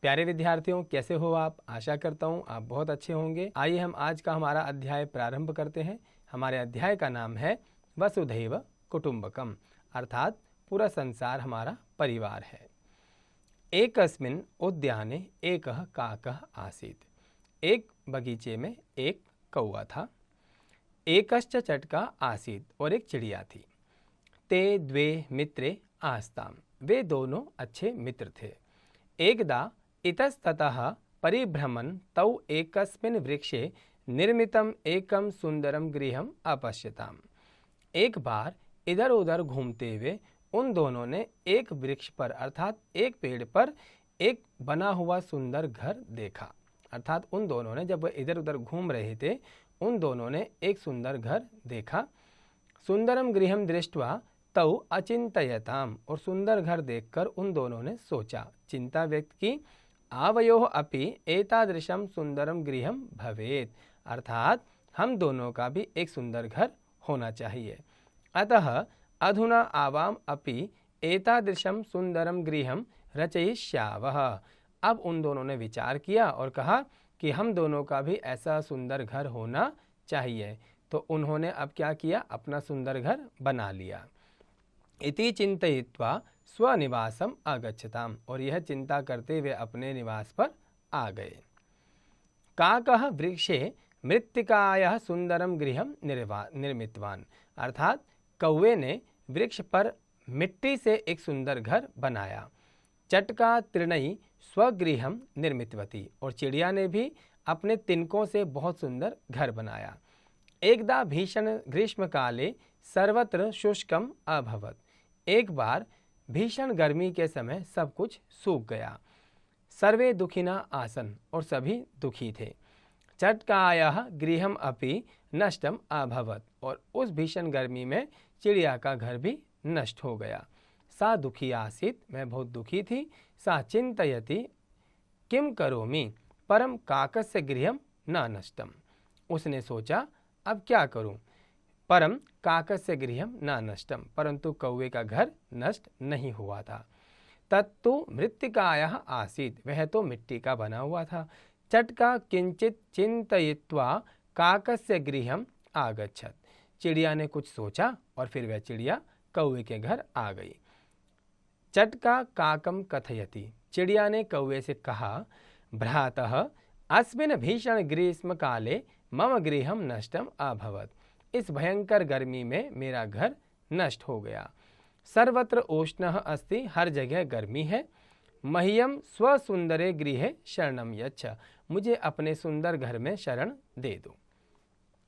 प्यारे विद्यार्थियों, कैसे हो आप? आशा करता हूँ आप बहुत अच्छे होंगे। आइए हम आज का हमारा अध्याय प्रारंभ करते हैं। हमारे अध्याय का नाम है वसुधैव कुटुंबकम, अर्थात पूरा संसार हमारा परिवार है। एकस्मिन् उद्याने एकः काकः आसीत्। एक बगीचे में एक कौवा था। एकश्च चटका आसीत्, और एक चिड़िया थी। ते द्वे मित्रे आस्ताम, वे दोनों अच्छे मित्र थे। एकदा इतस्ततः परिभ्रमन् तौ एकस्मिन् वृक्षे निर्मितम् एकं सुंदरम गृहम् अपश्यताम्। एक बार इधर उधर घूमते हुए उन दोनों ने एक वृक्ष पर अर्थात एक पेड़ पर एक बना हुआ सुंदर घर देखा। अर्थात उन दोनों ने जब इधर उधर घूम रहे थे, उन दोनों ने एक सुंदर घर देखा। सुंदरम गृहम दृष्ट्वा तौ अचिंतयताम, और सुंदर घर देखकर उन दोनों ने सोचा, चिंता व्यक्त की, आवयोः अपि एतादृशं सुंदरम गृहम भवेत्, अर्थात हम दोनों का भी एक सुंदर घर होना चाहिए। अतः अधुना आवाम अपि एतादृशं सुंदरम गृहम रचयिष्यावः। अब उन दोनों ने विचार किया और कहा कि हम दोनों का भी ऐसा सुंदर घर होना चाहिए। तो उन्होंने अब क्या किया? अपना सुंदर घर बना लिया। इति चिंतयित्वा स्वनिवासम आगच्छताम, और यह चिंता करते हुए अपने निवास पर आ गए। काकः वृक्षे मृत्तिकायाः सुंदरम गृहम निर्मितवान, अर्थात कौवे ने वृक्ष पर मिट्टी से एक सुंदर घर बनाया। चटका तृणई स्वगृहम निर्मितवती, और चिड़िया ने भी अपने तिनकों से बहुत सुंदर घर बनाया। एकदा भीषण ग्रीष्म काले सर्वत्र शुष्कम अभवत्, एक बार भीषण गर्मी के समय सब कुछ सूख गया। सर्वे दुखिना आसन, और सभी दुखी थे। चटकायाः गृहम अपि नष्टम अभवत्, और उस भीषण गर्मी में चिड़िया का घर भी नष्ट हो गया। सा दुखी आसीत्, मैं बहुत दुखी थी। सा चिंतयति किम करोमि परम काकस्य गृहम न नष्टम, उसने सोचा अब क्या करूं? परम काकस्य गृहम न नष्टम, परंतु कौवे का घर नष्ट नहीं हुआ था। तत्तु मृत्तिकायाः आसीत्, वह तो मिट्टी का बना हुआ था। चटका किंचित चिंतयित्वा काकस्य गृहम आगच्छत्, चिड़िया ने कुछ सोचा और फिर वह चिड़िया कौवे के घर आ गई। चटका काकम कथयति, चिड़िया ने कौवे से कहा, भ्रातः अस्मिन् भीषण ग्रीष्म काले मम गृहम नष्टम अभवत्, इस भयंकर गर्मी में मेरा घर नष्ट हो गया। सर्वत्र उष्णः अस्ति, हर जगह गर्मी है। मह्यम स्वसुंदरे गृहे शरणम यच्छ, मुझे अपने सुंदर घर में शरण दे दो।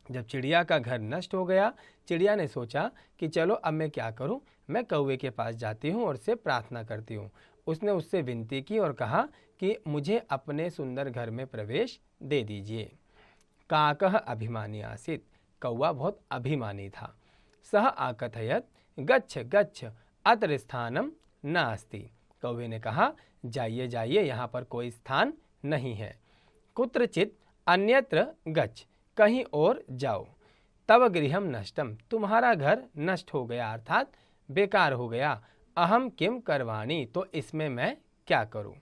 जब चिड़िया का घर नष्ट हो गया, चिड़िया ने सोचा कि चलो अब मैं क्या करूं, मैं कौवे के पास जाती हूं और उससे प्रार्थना करती हूं। उसने उससे विनती की और कहा कि मुझे अपने सुंदर घर में प्रवेश दे दीजिए। काकः अभिमानी आसीत्, कौवा बहुत अभिमानी था। सह आकथयत् गच्छ गच्छ अत्र स्थानम नास्ति, कौवे ने कहा जाइए जाइए, यहाँ पर कोई स्थान नहीं है। कुत्रचित अन्यत्र गच्छ, कहीं और जाओ। तव गृहम नष्टम, तुम्हारा घर नष्ट हो गया अर्थात बेकार हो गया। अहम किम करवाणी, तो इसमें मैं क्या करूं?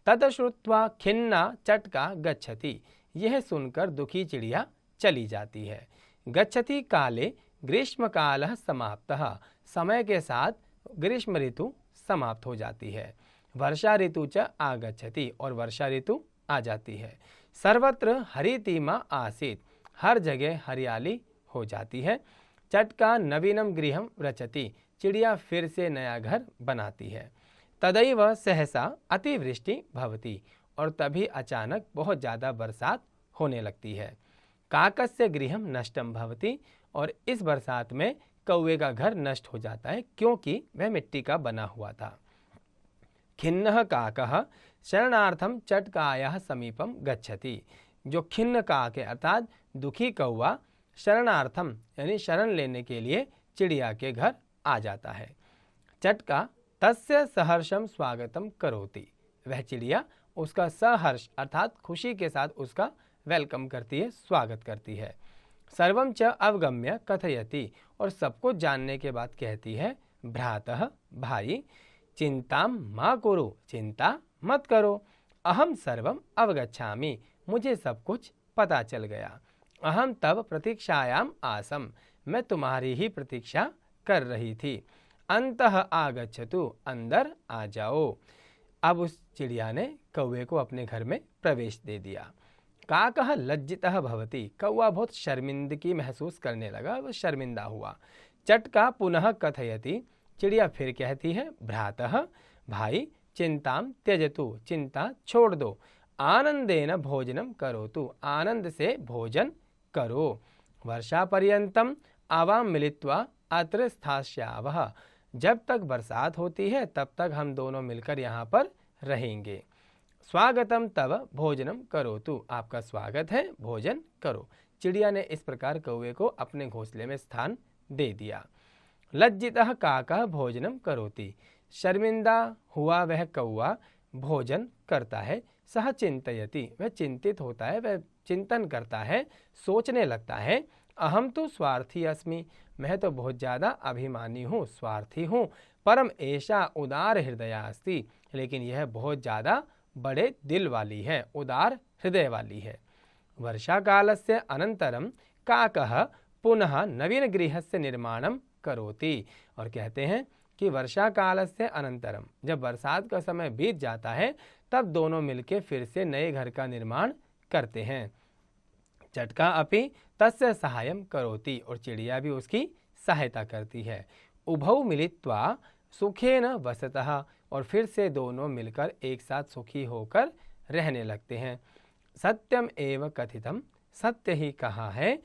तद श्रुत्वा खिन्ना चटका गच्छति, यह सुनकर दुखी चिड़िया चली जाती है। गच्छति काले ग्रीष्म कालः समाप्तः, समय के साथ ग्रीष्म ऋतु समाप्त हो जाती है। वर्षा ऋतु च आगच्छति, और वर्षा ऋतु आ जाती है। सर्वत्र हरितिमा आसीत्, हर जगह हरियाली हो जाती है। चटका नवीनम गृहम रचति, चिड़िया फिर से नया घर बनाती है। तदैव सहसा अतिवृष्टि भवति, और तभी अचानक बहुत ज़्यादा बरसात होने लगती है। काकस्य गृहम नष्टम भवति, और इस बरसात में कौवे का घर नष्ट हो जाता है क्योंकि वह मिट्टी का बना हुआ था। खिन्नः काकः शरणार्थम चटकायाः समीपम गच्छति, जो खिन्न काक है अर्थात दुखी कौवा शरणार्थम यानी शरण लेने के लिए चिड़िया के घर आ जाता है। चटका तस्य सहर्षम स्वागतम करोति, वह चिड़िया उसका सहर्ष अर्थात खुशी के साथ उसका वेलकम करती है, स्वागत करती है। सर्वम च अवगम्य कथयति, और सब कुछ जानने के बाद कहती है, भ्रातः भाई चिंता मा कुरु, चिंता मत करो। अहम सर्वम अवगच्छामि, मुझे सब कुछ पता चल गया। अहम तब प्रतीक्षायाम आसम, मैं तुम्हारी ही प्रतीक्षा कर रही थी। अंतः आगच्छतु, अंदर आ जाओ। अब उस चिड़िया ने कौवे को अपने घर में प्रवेश दे दिया। काकः लज्जितः भवति, कौवा बहुत शर्मिंदगी महसूस करने लगा, वो शर्मिंदा हुआ। चटका पुनः कथयति, चिड़िया फिर कहती है, भ्रातः, भाई, चिंताम त्यजतु, चिंता छोड़ दो। आनंदेन भोजनम करोतु, आनंद से भोजन करो। वर्षा पर्यंतम आवाम मिलित्वा अत्र स्थास्यावः, जब तक बरसात होती है तब तक हम दोनों मिलकर यहाँ पर रहेंगे। स्वागतम तव भोजनम करोतु, आपका स्वागत है, भोजन करो। चिड़िया ने इस प्रकार कौवे को अपने घोंसले में स्थान दे दिया। लज्जितः काकः भोजनम करोति, शर्मिंदा हुआ वह कौवा भोजन करता है। सह चिंतयति, वह चिंतित होता है, वह चिंतन करता है, सोचने लगता है। अहम तो स्वार्थी अस्मि, मैं तो बहुत ज़्यादा अभिमानी हूँ, स्वार्थी हूँ। परम ऐशा उदार हृदया अस्ति, लेकिन यह बहुत ज़्यादा बड़े दिल वाली है, उदार हृदय वाली है। वर्षा कालस्य अनंतरम काकः पुनः नवीन गृहस्य निर्माणम करोति, और कहते हैं कि वर्षा कालस्य अनंतरम, जब बरसात का समय बीत जाता है तब दोनों मिलके फिर से नए घर का निर्माण करते हैं। चटका अपि तस्य सहायम करोति, और चिड़िया भी उसकी सहायता करती है। उभौ मिलित्वा सुखेन वसतः, और फिर से दोनों मिलकर एक साथ सुखी होकर रहने लगते हैं। सत्यम एव कथितम, सत्य ही कहा है।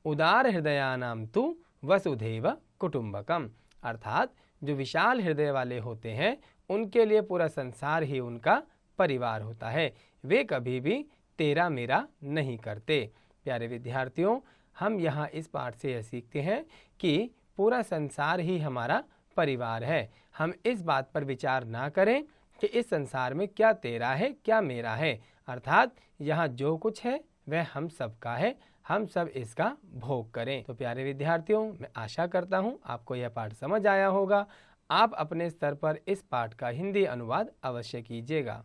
उदार हृदयानाम तु वसुधैव कुटुंबकम, अर्थात जो विशाल हृदय वाले होते हैं उनके लिए पूरा संसार ही उनका परिवार होता है, वे कभी भी तेरा मेरा नहीं करते। प्यारे विद्यार्थियों, हम यहाँ इस पाठ से यह सीखते हैं कि पूरा संसार ही हमारा परिवार है। हम इस बात पर विचार ना करें कि इस संसार में क्या तेरा है क्या मेरा है, अर्थात यहाँ जो कुछ है वह हम सब का है, हम सब इसका भोग करें। तो प्यारे विद्यार्थियों, मैं आशा करता हूँ आपको यह पाठ समझ आया होगा। आप अपने स्तर पर इस पाठ का हिंदी अनुवाद अवश्य कीजिएगा।